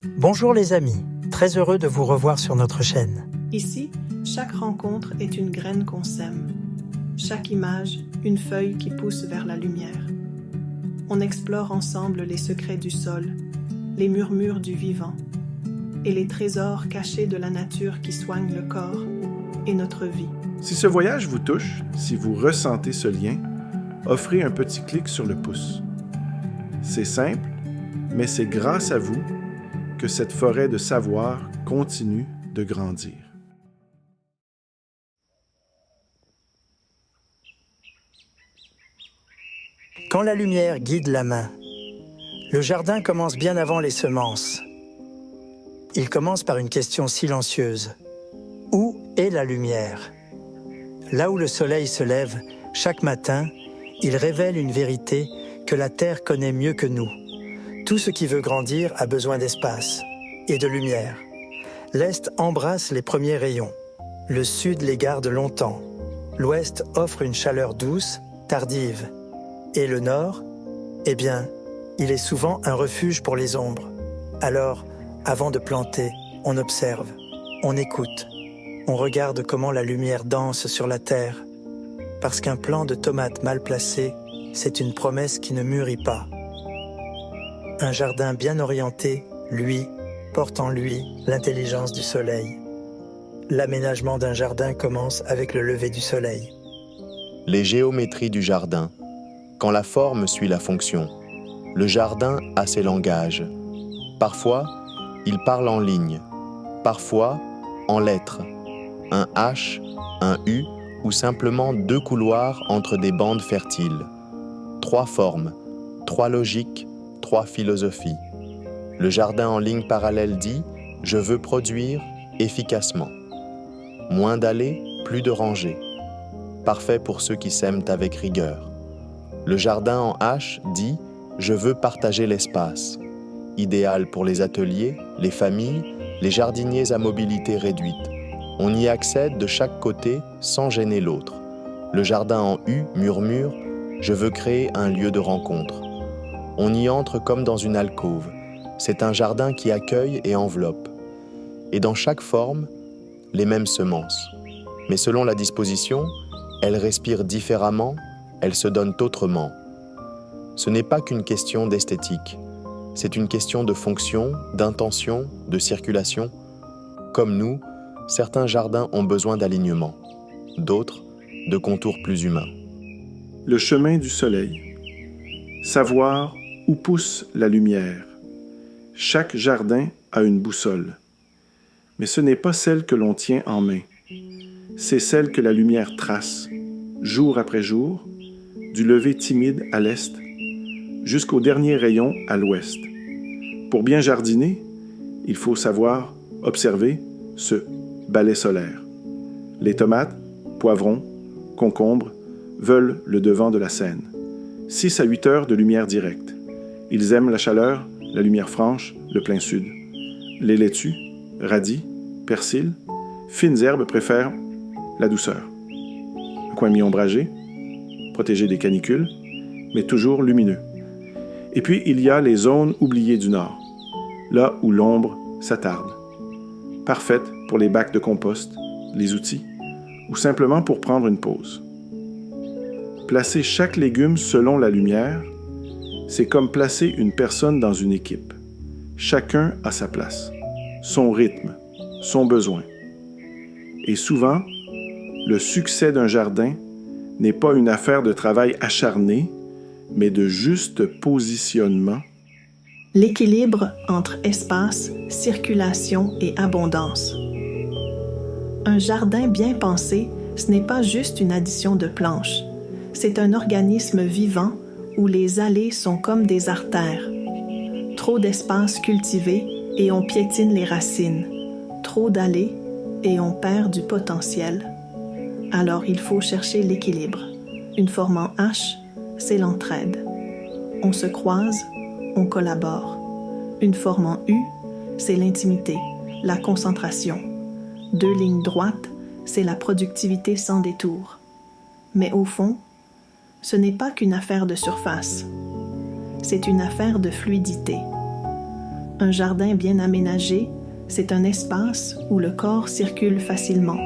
Bonjour les amis, très heureux de vous revoir sur notre chaîne. Ici, chaque rencontre est une graine qu'on sème. Chaque image, une feuille qui pousse vers la lumière. On explore ensemble les secrets du sol, les murmures du vivant et les trésors cachés de la nature qui soigne le corps et notre vie. Si ce voyage vous touche, si vous ressentez ce lien, offrez un petit clic sur le pouce. C'est simple, mais c'est grâce à vous que cette forêt de savoir continue de grandir. Quand la lumière guide la main, le jardin commence bien avant les semences. Il commence par une question silencieuse. Où est la lumière? Là où le soleil se lève, chaque matin, il révèle une vérité que la terre connaît mieux que nous. Tout ce qui veut grandir a besoin d'espace et de lumière. L'Est embrasse les premiers rayons. Le Sud les garde longtemps. L'Ouest offre une chaleur douce, tardive. Et le Nord, eh bien, il est souvent un refuge pour les ombres. Alors, avant de planter, on observe, on écoute. On regarde comment la lumière danse sur la terre. Parce qu'un plant de tomates mal placé, c'est une promesse qui ne mûrit pas. Un jardin bien orienté, lui, porte en lui l'intelligence du soleil. L'aménagement d'un jardin commence avec le lever du soleil. Les géométries du jardin. Quand la forme suit la fonction, le jardin a ses langages. Parfois, il parle en lignes, parfois en lettres. Un H, un U ou simplement deux couloirs entre des bandes fertiles. 3 formes, 3 logiques, 3 philosophies. Le jardin en ligne parallèle dit « Je veux produire efficacement ». Moins d'allées, plus de rangées. Parfait pour ceux qui sèment avec rigueur. Le jardin en H dit « Je veux partager l'espace ». Idéal pour les ateliers, les familles, les jardiniers à mobilité réduite. On y accède de chaque côté sans gêner l'autre. Le jardin en U murmure « Je veux créer un lieu de rencontre ». On y entre comme dans une alcôve. C'est un jardin qui accueille et enveloppe. Et dans chaque forme, les mêmes semences. Mais selon la disposition, elles respirent différemment, elles se donnent autrement. Ce n'est pas qu'une question d'esthétique. C'est une question de fonction, d'intention, de circulation. Comme nous, certains jardins ont besoin d'alignement, d'autres de contours plus humains. Le chemin du soleil. Savoir où pousse la lumière. Chaque jardin a une boussole. Mais ce n'est pas celle que l'on tient en main. C'est celle que la lumière trace, jour après jour, du lever timide à l'est, jusqu'au dernier rayon à l'ouest. Pour bien jardiner, il faut savoir observer ce balai solaire. Les tomates, poivrons, concombres veulent le devant de la scène. 6 à 8 heures de lumière directe. Ils aiment la chaleur, la lumière franche, le plein sud. Les laitues, radis, persil, fines herbes préfèrent la douceur. Un coin mi-ombragé, protégé des canicules, mais toujours lumineux. Et puis, il y a les zones oubliées du Nord, là où l'ombre s'attarde. Parfaite pour les bacs de compost, les outils, ou simplement pour prendre une pause. Placer chaque légume selon la lumière, c'est comme placer une personne dans une équipe. Chacun a sa place, son rythme, son besoin. Et souvent, le succès d'un jardin n'est pas une affaire de travail acharné, mais de juste positionnement. L'équilibre entre espace, circulation et abondance. Un jardin bien pensé, ce n'est pas juste une addition de planches. C'est un organisme vivant où les allées sont comme des artères. Trop d'espace cultivé et on piétine les racines. Trop d'allées et on perd du potentiel. Alors il faut chercher l'équilibre. Une forme en H, c'est l'entraide. On se croise, on collabore. Une forme en U, c'est l'intimité, la concentration. 2 lignes droites, c'est la productivité sans détour. Mais au fond, ce n'est pas qu'une affaire de surface. C'est une affaire de fluidité. Un jardin bien aménagé, c'est un espace où le corps circule facilement,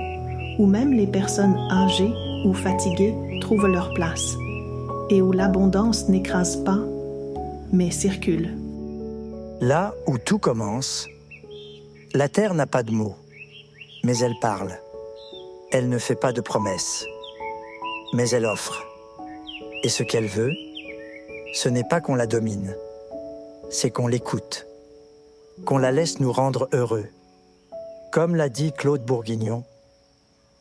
où même les personnes âgées ou fatiguées trouvent leur place, et où l'abondance n'écrase pas, mais circule. Là où tout commence, la terre n'a pas de mots, mais elle parle. Elle ne fait pas de promesses, mais elle offre. Et ce qu'elle veut, ce n'est pas qu'on la domine, c'est qu'on l'écoute, qu'on la laisse nous rendre heureux. Comme l'a dit Claude Bourguignon,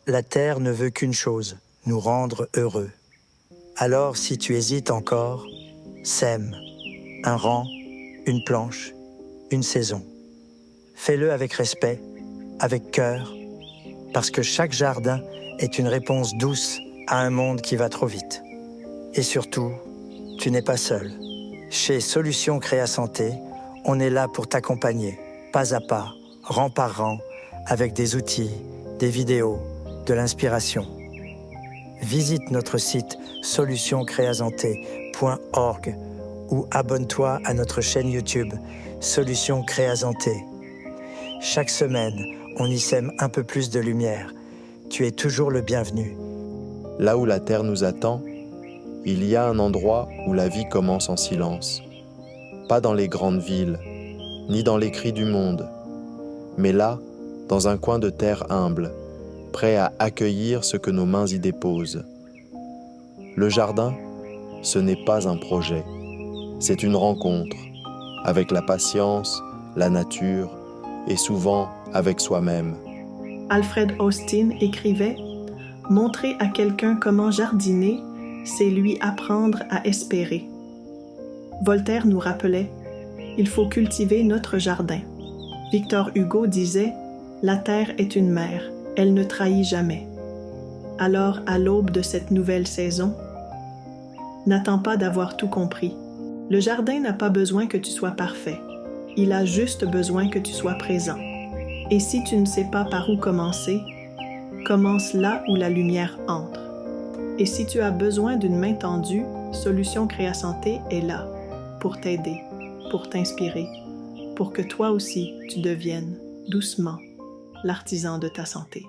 la terre ne veut qu'une chose, nous rendre heureux. Alors si tu hésites encore, sème un rang, une planche, une saison. Fais-le avec respect, avec cœur, parce que chaque jardin est une réponse douce à un monde qui va trop vite. Et surtout, tu n'es pas seul. Chez Solutions Créa Santé, on est là pour t'accompagner, pas à pas, rang par rang, avec des outils, des vidéos, de l'inspiration. Visite notre site solutioncreasanté.org ou abonne-toi à notre chaîne YouTube Solutions Créa Santé. Chaque semaine, on y sème un peu plus de lumière. Tu es toujours le bienvenu. Là où la terre nous attend, il y a un endroit où la vie commence en silence. Pas dans les grandes villes, ni dans les cris du monde, mais là, dans un coin de terre humble, prêt à accueillir ce que nos mains y déposent. Le jardin, ce n'est pas un projet, c'est une rencontre, avec la patience, la nature, et souvent avec soi-même. Alfred Austin écrivait « Montrer à quelqu'un comment jardiner, c'est lui apprendre à espérer. » Voltaire nous rappelait « Il faut cultiver notre jardin. » Victor Hugo disait « La terre est une mère, elle ne trahit jamais. » Alors, à l'aube de cette nouvelle saison, n'attends pas d'avoir tout compris. Le jardin n'a pas besoin que tu sois parfait. Il a juste besoin que tu sois présent. Et si tu ne sais pas par où commencer, commence là où la lumière entre. Et si tu as besoin d'une main tendue, Solutions Créa Santé est là pour t'aider, pour t'inspirer, pour que toi aussi tu deviennes, doucement, l'artisan de ta santé.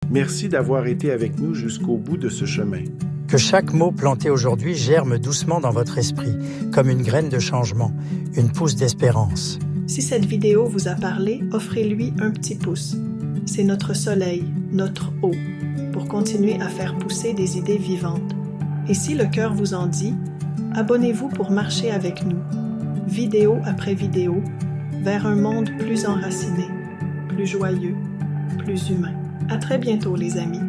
Merci d'avoir été avec nous jusqu'au bout de ce chemin. Que chaque mot planté aujourd'hui germe doucement dans votre esprit, comme une graine de changement, une pousse d'espérance. Si cette vidéo vous a parlé, offrez-lui un petit pouce. C'est notre soleil, notre eau, pour continuer à faire pousser des idées vivantes. Et si le cœur vous en dit, abonnez-vous pour marcher avec nous, vidéo après vidéo, vers un monde plus enraciné, plus joyeux, plus humain. À très bientôt les amis.